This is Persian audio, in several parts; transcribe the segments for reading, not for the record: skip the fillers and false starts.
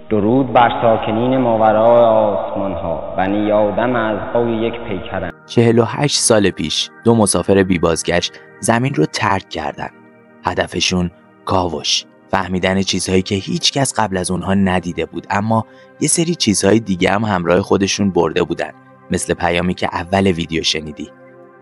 درود بر ساکنین ماورای آسمان ها. بنی آدم اعضای یک پیکرند. 48 سال پیش 2 مسافر بی بازگشت زمین رو ترک کردن. هدفشون کاوش، فهمیدن چیزهایی که هیچ کس قبل از اونها ندیده بود، اما یه سری چیزهای دیگه هم همراه خودشون برده بودن، مثل پیامی که اول ویدیو شنیدی.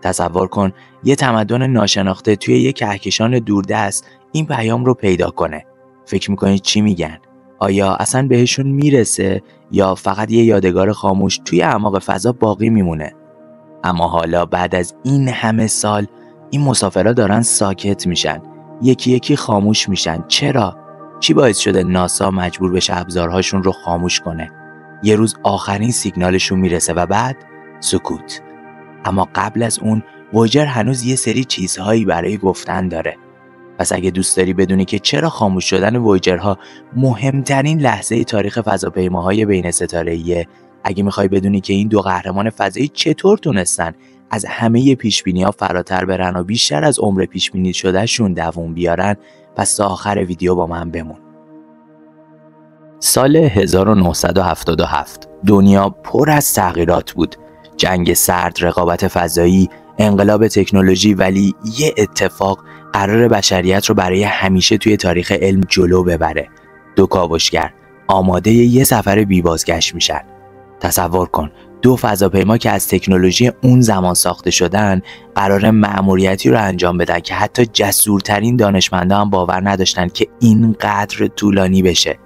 تصور کن یه تمدن ناشناخته توی یه کهکشان دوردست این پیام رو پیدا کنه. فکر میکنی چی میگن؟ آیا اصلا بهشون میرسه یا فقط یه یادگار خاموش توی اعماق فضا باقی میمونه؟ اما حالا بعد از این همه سال این مسافرها دارن ساکت میشن، یکی یکی خاموش میشن. چرا؟ چی باعث شده ناسا مجبور بشه ابزارهاشون رو خاموش کنه؟ یه روز آخرین سیگنالشون میرسه و بعد سکوت. اما قبل از اون وویجر هنوز یه سری چیزهایی برای گفتن داره. پس اگه دوست داری بدونی که چرا خاموش شدن وویجرها مهمترین لحظه تاریخ فضاپیماهای بین ستاره‌ایه، اگه میخوای بدونی که این 2 قهرمان فضایی چطور تونستن از همه پیشبینی‌ها فراتر برن و بیشتر از عمر پیشبینی شدهشون دووم بیارن، پس تا آخر ویدیو با من بمون. سال 1977 دنیا پر از تغییرات بود. جنگ سرد، رقابت فضایی، انقلاب تکنولوژی، ولی یه اتفاق قرار بشریت رو برای همیشه توی تاریخ علم جلو ببره. 2 کاوشگر آماده یه سفر بی بازگشت میشن. تصور کن 2 فضاپیما که از تکنولوژی اون زمان ساخته شدن قرار مأموریتی رو انجام بدن که حتی جسورترین دانشمندان هم باور نداشتن که اینقدر طولانی بشه.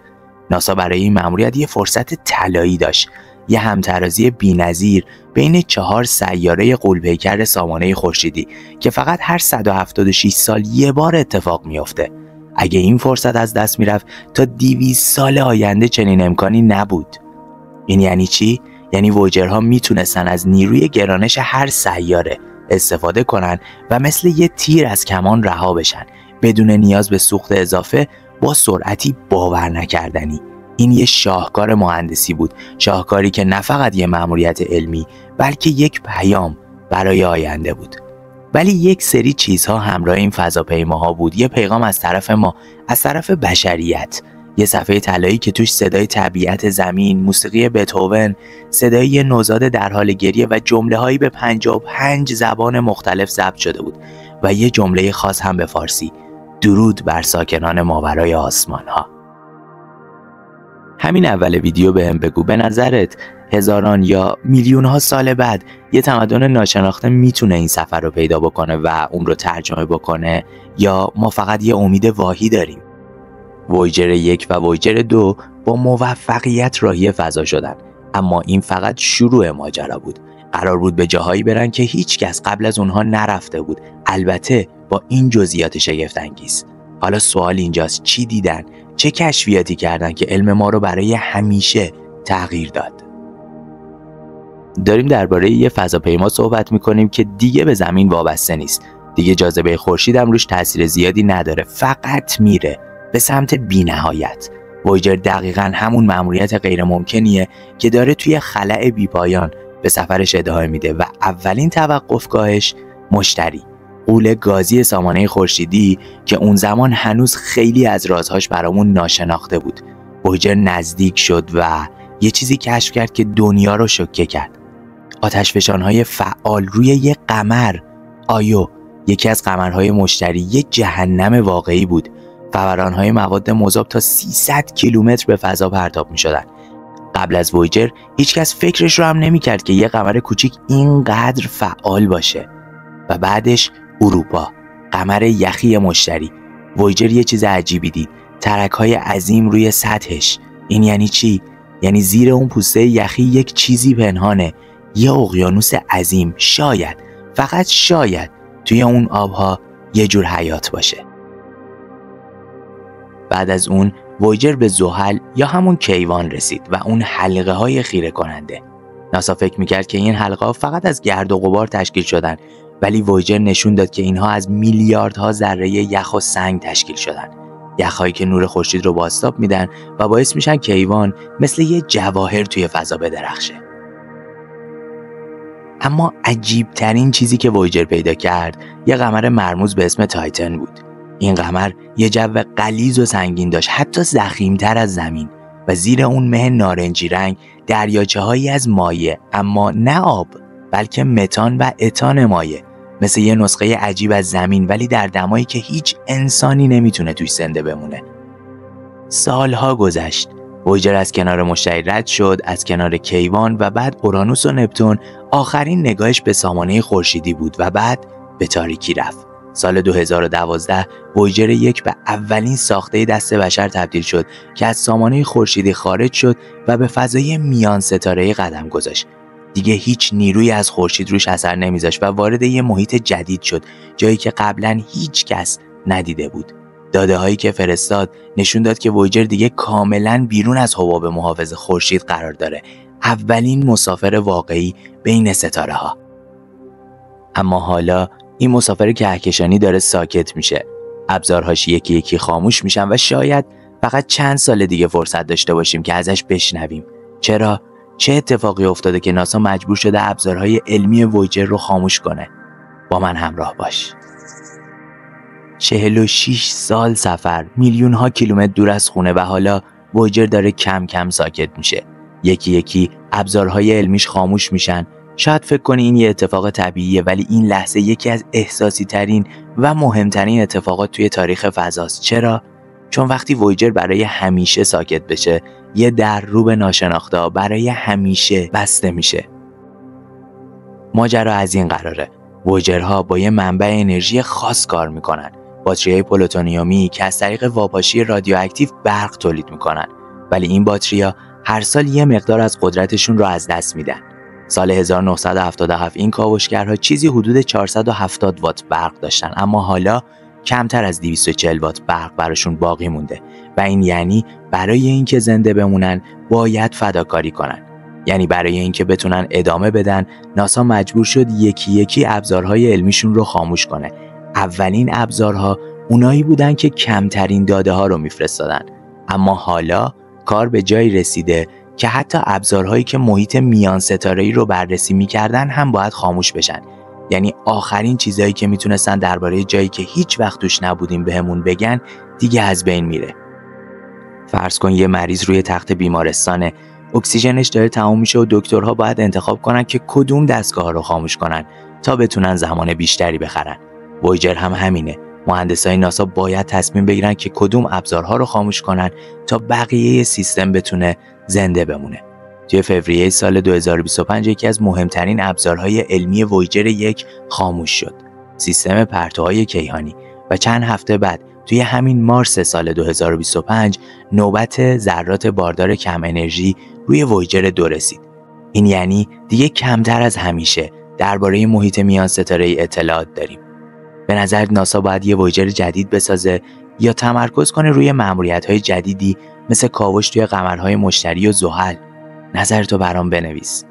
ناسا برای این مأموریت یه فرصت طلایی داشت، یه همترازی بی‌نظیر بین 4 سیاره غول‌پیکر سامانه خورشیدی که فقط هر 176 سال یه بار اتفاق میفته. اگه این فرصت از دست میرفت تا 200 سال آینده چنین امکانی نبود. این یعنی چی؟ یعنی وویجرها میتونستن از نیروی گرانش هر سیاره استفاده کنن و مثل یه تیر از کمان رها بشن بدون نیاز به سوخت اضافه با سرعتی باور نکردنی. این یه شاهکار مهندسی بود، شاهکاری که نه فقط یه مأموریت علمی بلکه یک پیام برای آینده بود. ولی یک سری چیزها همراه این فضاپیماها بود، یه پیغام از طرف ما، از طرف بشریت. یه صفحه طلایی که توش صدای طبیعت زمین، موسیقی بتهوون، صدای یه نوزاد در حال گریه و جمله‌هایی به 55 زبان مختلف ضبط شده بود و یه جمله خاص هم به فارسی: درود بر ساکنان ماورای آسمان‌ها. همین اول ویدیو بهم بگو، به نظرت هزاران یا میلیون ها سال بعد یه تمدن ناشناخته میتونه این سفر رو پیدا بکنه و اون رو ترجمه بکنه، یا ما فقط یه امید واهی داریم؟ وویجر 1 و وویجر 2 با موفقیت راهی فضا شدن، اما این فقط شروع ماجرا بود. قرار بود به جاهایی برن که هیچ کس قبل از اونها نرفته بود، البته با این جزئیات شگفت انگیز. حالا سوال اینجاست: چی دیدن؟ چه کشفیاتی کردن که علم ما رو برای همیشه تغییر داد؟ داریم درباره یه فضاپیما صحبت میکنیم که دیگه به زمین وابسته نیست، دیگه جاذبه خورشید هم روش تاثیر زیادی نداره، فقط میره به سمت بی‌نهایت. وویجر دقیقاً همون مأموریت غیر ممکنیه که داره توی خلأ بی‌پایان به سفرش ادامه میده و اولین توقفگاهش مشتری، غول گازی سامانه خورشیدی که اون زمان هنوز خیلی از رازهاش برامون ناشناخته بود. وویجر نزدیک شد و یه چیزی کشف کرد که دنیا رو شوکه کرد: آتشفشان‌های فعال روی یه قمر. آیو، یکی از قمرهای مشتری، یه جهنم واقعی بود. فوران‌های مواد مذاب تا 300 کیلومتر به فضا پرتاب می‌شدن. قبل از وویجر هیچکس فکرش رو هم نمی‌کرد که یه قمر کوچیک اینقدر فعال باشه. و بعدش اروپا، قمر یخی مشتری. وویجر یه چیز عجیبی دید: ترک‌های عظیم روی سطحش. این یعنی چی؟ یعنی زیر اون پوسته یخی یک چیزی پنهانه، یه اقیانوس عظیم. شاید، فقط شاید، توی اون آبها یه جور حیات باشه. بعد از اون وویجر به زحل یا همون کیوان رسید و اون حلقه های خیره کننده. ناسا فکر میکرد که این حلقه ها فقط از گرد و غبار تشکیل شدن، ولی وویجر نشون داد که اینها از میلیاردها ذره یخ و سنگ تشکیل شدن. یخهایی که نور خورشید رو بازتاب میدن و باعث میشن کیوان مثل یه جواهر توی فضا بدرخشه. اما عجیب ترین چیزی که وویجر پیدا کرد یه قمر مرموز به اسم تایتن بود. این قمر یه جو غلیظ و سنگین داشت، حتی ضخیم‌تر از زمین. و زیر اون مه نارنجی رنگ دریاچه‌هایی از مایع، اما نه آب بلکه متان و اتان مایع، مثل یه نسخه عجیب از زمین ولی در دمایی که هیچ انسانی نمیتونه توش زنده بمونه. سالها گذشت. وویجر از کنار مشتری رد شد، از کنار کیوان و بعد اورانوس و نپتون. آخرین نگاهش به سامانه خورشیدی بود و بعد به تاریکی رفت. سال 2012 وویجر 1 به اولین ساخته دست بشر تبدیل شد که از سامانه خورشیدی خارج شد و به فضای میان ستاره‌ای قدم گذاشت. دیگه هیچ نیرویی از خورشید روش اثر نمیذاشت و وارد یه محیط جدید شد، جایی که قبلا هیچ کس ندیده بود. داده هایی که فرستاد نشون داد که وویجر دیگه کاملا بیرون از حباب محافظ خورشید قرار داره. اولین مسافر واقعی بین ستاره ها. اما حالا این مسافر کهکشانی داره ساکت میشه. ابزارهاش یکی یکی خاموش میشن و شاید فقط چند سال دیگه فرصت داشته باشیم که ازش بشنویم. چرا؟ چه اتفاقی افتاده که ناسا مجبور شده ابزارهای علمی وویجر رو خاموش کنه؟ با من همراه باش. 46 سال سفر، میلیون ها کیلومتر دور از خونه و حالا وویجر داره کم کم ساکت میشه. یکی یکی ابزارهای علمیش خاموش میشن. شاید فکر کنی این یه اتفاق طبیعیه، ولی این لحظه یکی از احساسی ترین و مهمترین اتفاقات توی تاریخ فضاست. چرا؟ چون وقتی وویجر برای همیشه ساکت بشه، یه در رو به ناشناخته برای همیشه بسته میشه. ماجرا از این قراره. وویجرها با یه منبع انرژی خاص کار میکنن. باتری‌های پلوتونیومی که از طریق واپاشی رادیواکتیو برق تولید میکنن. ولی این باتری‌ها هر سال یه مقدار از قدرتشون رو از دست میدن. سال 1977 این کاوشگرها چیزی حدود 470 وات برق داشتن، اما حالا کمتر از 240 وات برق براشون باقی مونده و این یعنی برای اینکه زنده بمونن باید فداکاری کنن. یعنی برای اینکه بتونن ادامه بدن، ناسا مجبور شد یکی یکی ابزارهای علمیشون رو خاموش کنه. اولین ابزارها اونایی بودن که کمترین داده ها رو میفرستادن، اما حالا کار به جایی رسیده که حتی ابزارهایی که محیط میان ستاره‌ای رو بررسی می‌کردن هم باید خاموش بشن. یعنی آخرین چیزایی که میتونستن درباره جایی که هیچ وقت توش نبودیم بهمون بگن دیگه از بین میره. فرض کن یه مریض روی تخت بیمارستانه، اکسیژنش داره تموم میشه و دکترها باید انتخاب کنن که کدوم دستگاه رو خاموش کنن تا بتونن زمان بیشتری بخرن. وویجر هم همینه. مهندسای ناسا باید تصمیم بگیرن که کدوم ابزارها رو خاموش کنن تا بقیه سیستم بتونه زنده بمونه. توی فوریه سال 2025 یکی از مهمترین ابزارهای علمی وویجر 1 خاموش شد. سیستم پرتوهای کیهانی. و چند هفته بعد توی همین مارس سال 2025 نوبت ذرات باردار کم انرژی روی وویجر 2 رسید. این یعنی دیگه کمتر از همیشه درباره محیط میان ستاره‌ای اطلاعات داریم. به نظر ناسا باید یه وویجر جدید بسازه یا تمرکز کنه روی ماموریت‌های جدیدی مثل کاوش توی قمرهای مشتری و زحل؟ نظرتو برام بنویس.